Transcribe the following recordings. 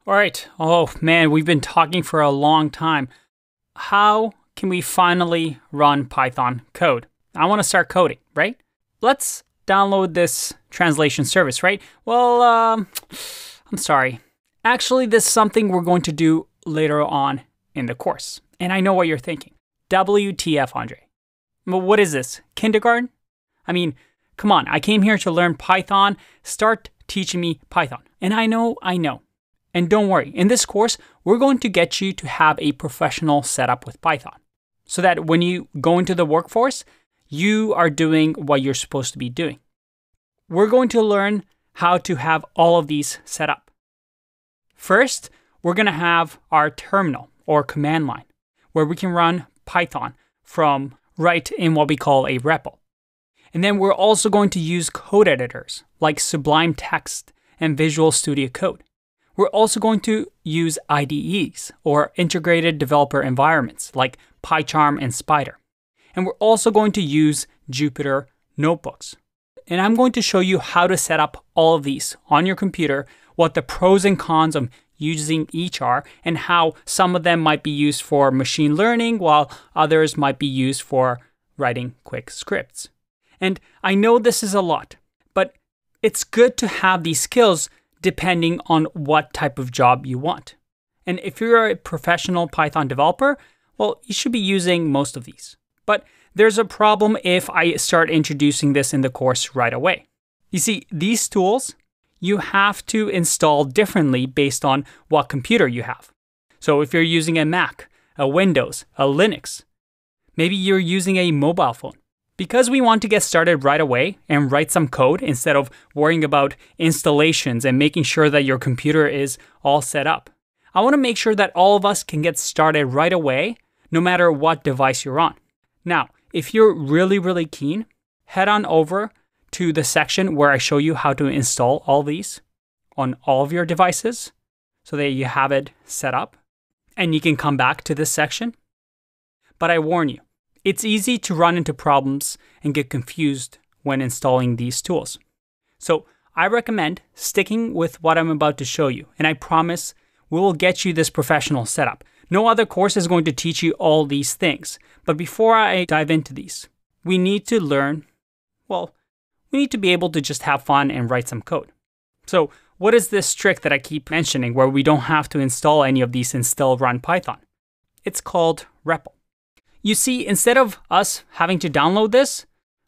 All right. Oh man, we've been talking for a long time. How can we finally run Python code? I want to start coding, right? Let's download this translation service, right? Well, I'm sorry. Actually, this is something we're going to do later on in the course. And I know what you're thinking. WTF, Andre? But what is this? Kindergarten? I mean, come on. I came here to learn Python. Start teaching me Python. And I know. And don't worry, in this course, we're going to get you to have a professional setup with Python so that when you go into the workforce, you are doing what you're supposed to be doing. We're going to learn how to have all of these set up. First, we're going to have our terminal or command line where we can run Python from right in what we call a REPL. And then we're also going to use code editors like Sublime Text and Visual Studio Code. We're also going to use IDEs, or integrated developer environments, like PyCharm and Spyder. And we're also going to use Jupyter notebooks. And I'm going to show you how to set up all of these on your computer, what the pros and cons of using each are, and how some of them might be used for machine learning, while others might be used for writing quick scripts. And I know this is a lot, but it's good to have these skills depending on what type of job you want. And if you're a professional Python developer, well, you should be using most of these. But there's a problem if I start introducing this in the course right away. You see, these tools, you have to install differently based on what computer you have. So if you're using a Mac, a Windows, a Linux, maybe you're using a mobile phone. Because we want to get started right away and write some code instead of worrying about installations and making sure that your computer is all set up, I want to make sure that all of us can get started right away, no matter what device you're on. Now, if you're really keen, head on over to the section where I show you how to install all these on all of your devices so that you have it set up, and you can come back to this section. But I warn you, it's easy to run into problems and get confused when installing these tools. So I recommend sticking with what I'm about to show you, and I promise we will get you this professional setup. No other course is going to teach you all these things. But before I dive into these, we need to learn, well, we need to be able to just have fun and write some code. So what is this trick that I keep mentioning where we don't have to install any of these and still run Python? It's called REPL. You see, instead of us having to download this,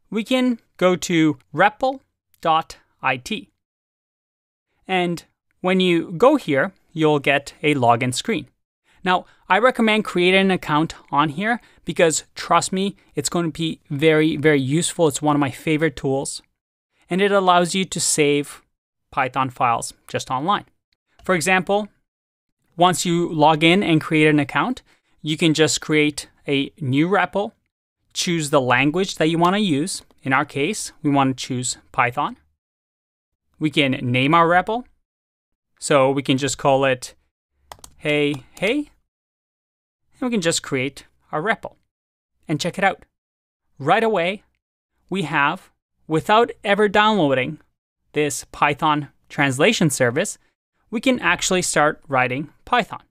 we can go to repl.it. And when you go here, you'll get a login screen. Now, I recommend creating an account on here because, trust me, it's going to be very useful. It's one of my favorite tools. And it allows you to save Python files just online. For example, once you log in and create an account, you can just create a new REPL, choose the language that you want to use. In our case, we want to choose Python. We can name our REPL. So we can just call it hey, and we can just create our REPL. And check it out. Right away, we have, without ever downloading this Python translation service, we can actually start writing Python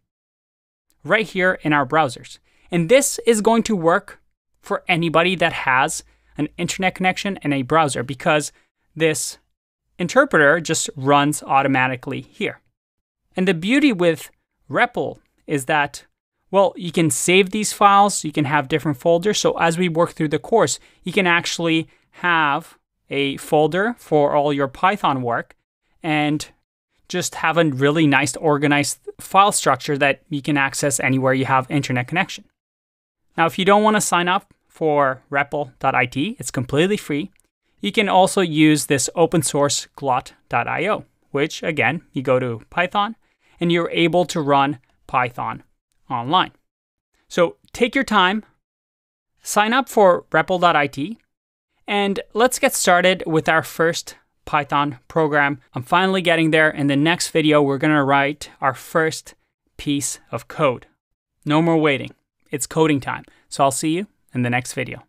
right here in our browsers. And this is going to work for anybody that has an internet connection and a browser because this interpreter just runs automatically here. And the beauty with REPL is that, well, you can save these files, you can have different folders. So as we work through the course, you can actually have a folder for all your Python work and just have a really nice organized file structure that you can access anywhere you have internet connection. Now, if you don't want to sign up for repl.it, it's completely free. You can also use this open source glot.io, which again, you go to Python and you're able to run Python online. So take your time, sign up for repl.it, and let's get started with our first Python program. I'm finally getting there. In the next video, we're going to write our first piece of code. No more waiting. It's coding time. So I'll see you in the next video.